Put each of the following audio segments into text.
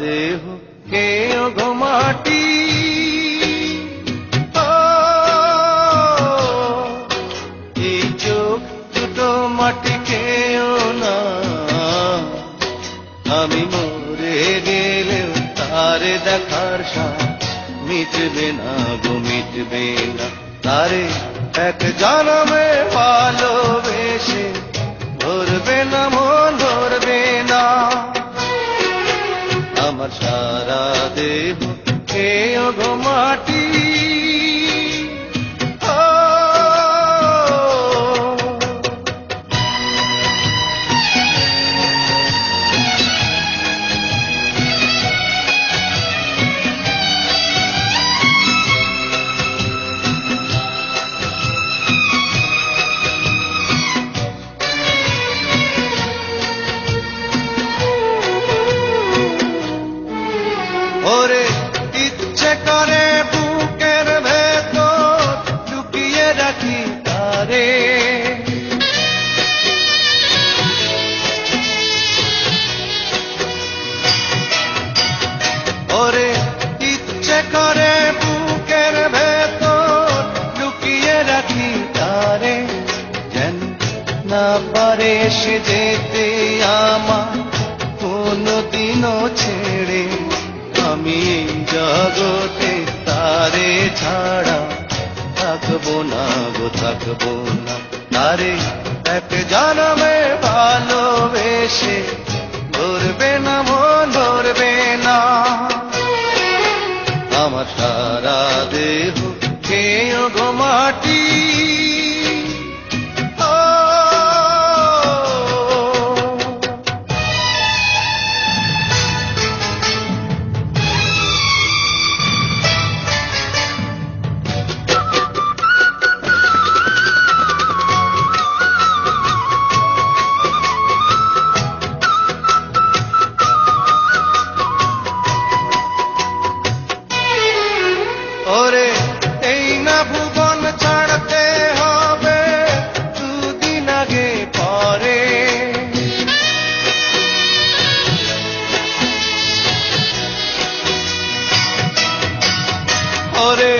দেহ কেউ গো মাটি, এই চোখ দুটো মাটি কেউ না। আমি মরে গেলেও তারে দেখার সাথ মিটবে না গো মিটবে না। তারে এক জনমে ভালোবেসে ধরবে না মন ধরবে না। আমার সারা দেহ কেউ গো মাটি, ওরে ইচ্ছে করে বুকের ভেতর লুকিয়ে রাখি তারে। ওরে ইচ্ছে করে বুকের ভেতর লুকিয়ে রাখি তারে, যেন না পারে সে যেতে আমার কোনদিনও ছেড়ে। আমি এই জগতে তারে ছাড়া থাকবো না গো থাকবো না। তারে এক জনমে ভালোবেসে ধরবে না মন ধরবে না। আমার সারা দেহ কেউ গো মাটি, ওরে এই না ভুবন ছাড়তে হবে দুদিন আগে পরে। ওরে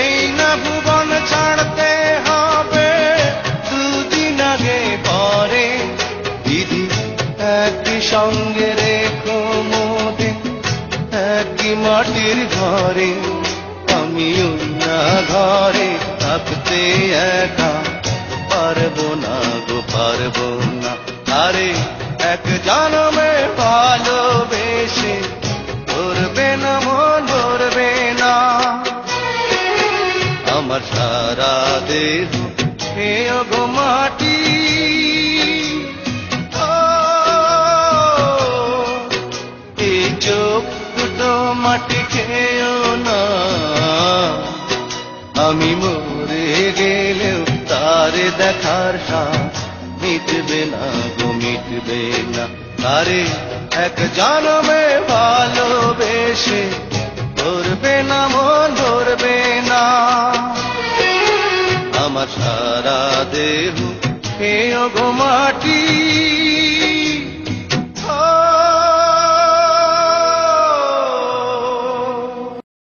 এই না ভুবন ছাড়তে হবে দুদিন আগে পরে। দিদি একই সঙ্গে রেখো মোদে একই মাটির ঘরে। আমি ওই না ঘরে থাকতে একা পারবো না গো পারবো না। আরে এক জনমে ভালোবেসে ধরবে না মন ধরবে না। আমার সারা দেহ কেউ গো মাটি, এই চোখ দুটো মাটি খেয়েও না। আমি মরে গেলেও তারে দেখার সাথ মিটবে না গো মিটবে না। তারে এক জনমে ভালোবেসে ধরবে না মন ধরবে না। আমার সারা দেহ কেউ গো মাটি।